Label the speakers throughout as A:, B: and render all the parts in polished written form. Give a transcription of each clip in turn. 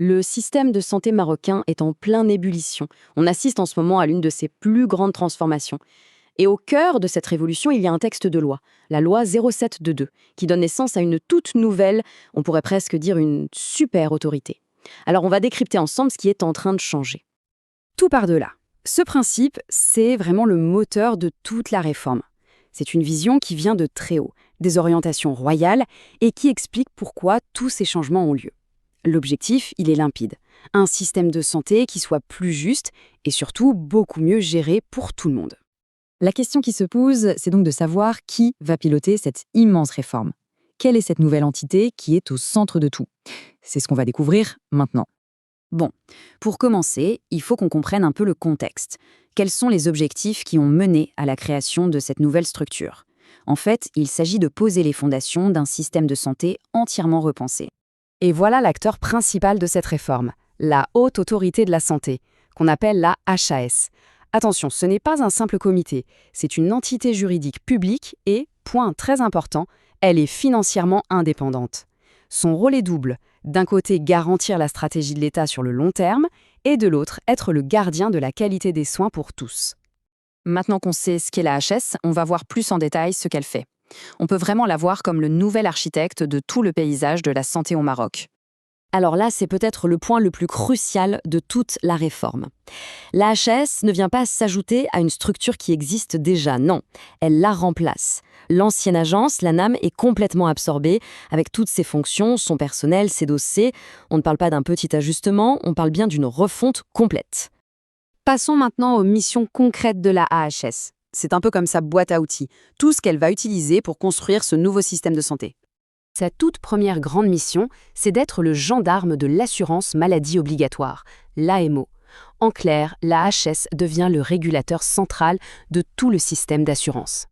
A: Le système de santé marocain est en pleine ébullition. On assiste en ce moment à l'une de ses plus grandes transformations. Et au cœur de cette révolution, il y a un texte de loi, la loi 0722, qui donne naissance à une toute nouvelle, on pourrait presque dire une super autorité. Alors on va décrypter ensemble ce qui est en train de changer. Tout par de là. Ce principe, c'est vraiment le moteur de toute la réforme. C'est une vision qui vient de très haut, des orientations royales, et qui explique pourquoi tous ces changements ont lieu. L'objectif, il est limpide. Un système de santé qui soit plus juste et surtout beaucoup mieux géré pour tout le monde. La question qui se pose, c'est donc de savoir qui va piloter cette immense réforme. Quelle est cette nouvelle entité qui est au centre de tout? C'est ce qu'on va découvrir maintenant. Bon, pour commencer, il faut qu'on comprenne un peu le contexte. Quels sont les objectifs qui ont mené à la création de cette nouvelle structure? En fait, il s'agit de poser les fondations d'un système de santé entièrement repensé. Et voilà l'acteur principal de cette réforme, la Haute Autorité de la Santé, qu'on appelle la HAS. Attention, ce n'est pas un simple comité, c'est une entité juridique publique et, point très important, elle est financièrement indépendante. Son rôle est double, d'un côté garantir la stratégie de l'État sur le long terme, et de l'autre être le gardien de la qualité des soins pour tous. Maintenant qu'on sait ce qu'est la HS, on va voir plus en détail ce qu'elle fait. On peut vraiment la voir comme le nouvel architecte de tout le paysage de la santé au Maroc. Alors là, c'est peut-être le point le plus crucial de toute la réforme. La HS ne vient pas s'ajouter à une structure qui existe déjà, non, elle la remplace. L'ancienne agence, l'ANAM, est complètement absorbée, avec toutes ses fonctions, son personnel, ses dossiers. On ne parle pas d'un petit ajustement, on parle bien d'une refonte complète. Passons maintenant aux missions concrètes de la AHS. C'est un peu comme sa boîte à outils, tout ce qu'elle va utiliser pour construire ce nouveau système de santé. Sa toute première grande mission, c'est d'être le gendarme de l'assurance maladie obligatoire, l'AMO. En clair, la HS devient le régulateur central de tout le système d'assurance.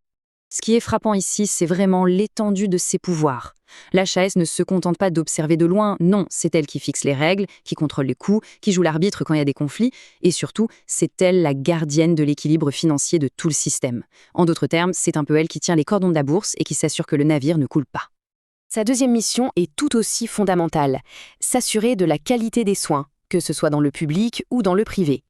A: Ce qui est frappant ici, c'est vraiment l'étendue de ses pouvoirs. L'HAS ne se contente pas d'observer de loin, non, c'est elle qui fixe les règles, qui contrôle les coûts, qui joue l'arbitre quand il y a des conflits, et surtout, c'est elle la gardienne de l'équilibre financier de tout le système. En d'autres termes, c'est un peu elle qui tient les cordons de la bourse et qui s'assure que le navire ne coule pas. Sa deuxième mission est tout aussi fondamentale, s'assurer de la qualité des soins, que ce soit dans le public ou dans le privé.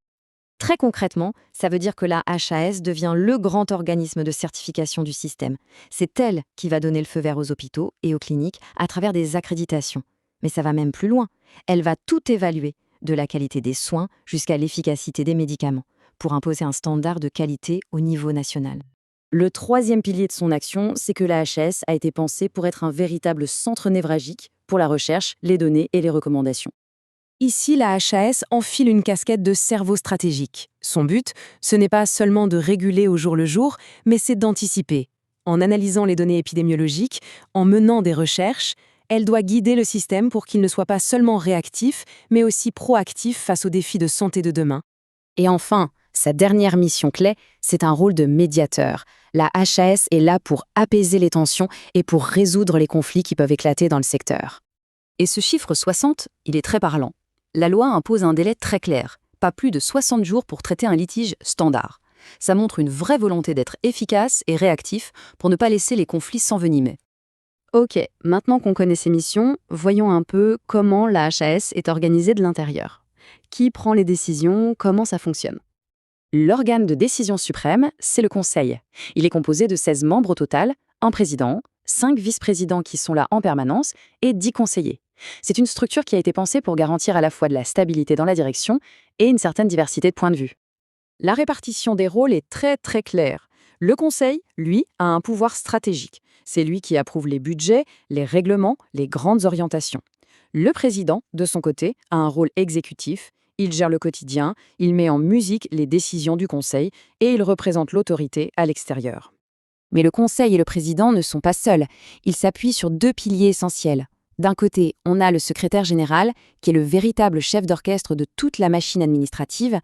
A: Très concrètement, ça veut dire que la HAS devient le grand organisme de certification du système. C'est elle qui va donner le feu vert aux hôpitaux et aux cliniques à travers des accréditations. Mais ça va même plus loin. Elle va tout évaluer, de la qualité des soins jusqu'à l'efficacité des médicaments, pour imposer un standard de qualité au niveau national. Le troisième pilier de son action, c'est que la HAS a été pensée pour être un véritable centre névralgique pour la recherche, les données et les recommandations. Ici, la HAS enfile une casquette de cerveau stratégique. Son but, ce n'est pas seulement de réguler au jour le jour, mais c'est d'anticiper. En analysant les données épidémiologiques, en menant des recherches, elle doit guider le système pour qu'il ne soit pas seulement réactif, mais aussi proactif face aux défis de santé de demain. Et enfin, sa dernière mission clé, c'est un rôle de médiateur. La HAS est là pour apaiser les tensions et pour résoudre les conflits qui peuvent éclater dans le secteur. Et ce chiffre 60, il est très parlant. La loi impose un délai très clair, pas plus de 60 jours pour traiter un litige standard. Ça montre une vraie volonté d'être efficace et réactif pour ne pas laisser les conflits s'envenimer. Ok, maintenant qu'on connaît ses missions, voyons un peu comment la HAS est organisée de l'intérieur. Qui prend les décisions, comment ça fonctionne? L'organe de décision suprême, c'est le Conseil. Il est composé de 16 membres au total, un président, 5 vice-présidents qui sont là en permanence et 10 conseillers. C'est une structure qui a été pensée pour garantir à la fois de la stabilité dans la direction et une certaine diversité de points de vue. La répartition des rôles est très très claire. Le Conseil, lui, a un pouvoir stratégique. C'est lui qui approuve les budgets, les règlements, les grandes orientations. Le président, de son côté, a un rôle exécutif. Il gère le quotidien, il met en musique les décisions du Conseil et il représente l'autorité à l'extérieur. Mais le Conseil et le président ne sont pas seuls. Ils s'appuient sur 2 piliers essentiels. D'un côté, on a le secrétaire général, qui est le véritable chef d'orchestre de toute la machine administrative,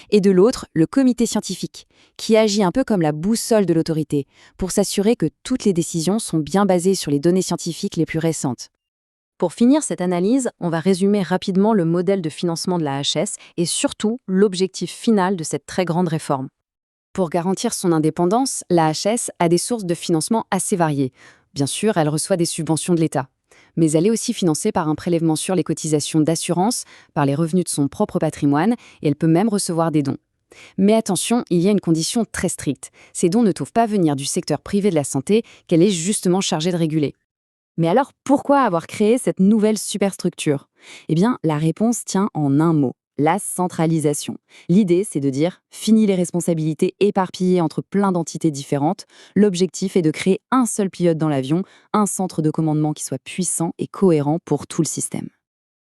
A: et de l'autre, le comité scientifique, qui agit un peu comme la boussole de l'autorité, pour s'assurer que toutes les décisions sont bien basées sur les données scientifiques les plus récentes. Pour finir cette analyse, on va résumer rapidement le modèle de financement de la HS et surtout l'objectif final de cette très grande réforme. Pour garantir son indépendance, la HS a des sources de financement assez variées. Bien sûr, elle reçoit des subventions de l'État. Mais elle est aussi financée par un prélèvement sur les cotisations d'assurance, par les revenus de son propre patrimoine, et elle peut même recevoir des dons. Mais attention, il y a une condition très stricte. Ces dons ne doivent pas venir du secteur privé de la santé qu'elle est justement chargée de réguler. Mais alors, pourquoi avoir créé cette nouvelle superstructure? Eh bien, la réponse tient en un mot: la centralisation. L'idée, c'est de dire fini les responsabilités éparpillées entre plein d'entités différentes. L'objectif est de créer un seul pilote dans l'avion, un centre de commandement qui soit puissant et cohérent pour tout le système.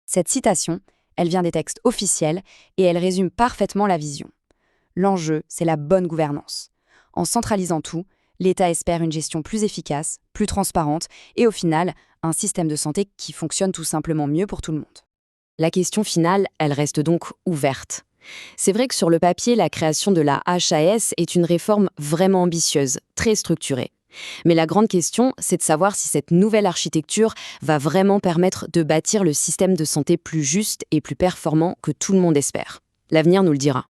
A: Cette citation, elle vient des textes officiels et elle résume parfaitement la vision. L'enjeu, c'est la bonne gouvernance. En centralisant tout, l'État espère une gestion plus efficace, plus transparente et au final, un système de santé qui fonctionne tout simplement mieux pour tout le monde. La question finale, elle reste donc ouverte. C'est vrai que sur le papier, la création de la HAS est une réforme vraiment ambitieuse, très structurée. Mais la grande question, c'est de savoir si cette nouvelle architecture va vraiment permettre de bâtir le système de santé plus juste et plus performant que tout le monde espère. L'avenir nous le dira.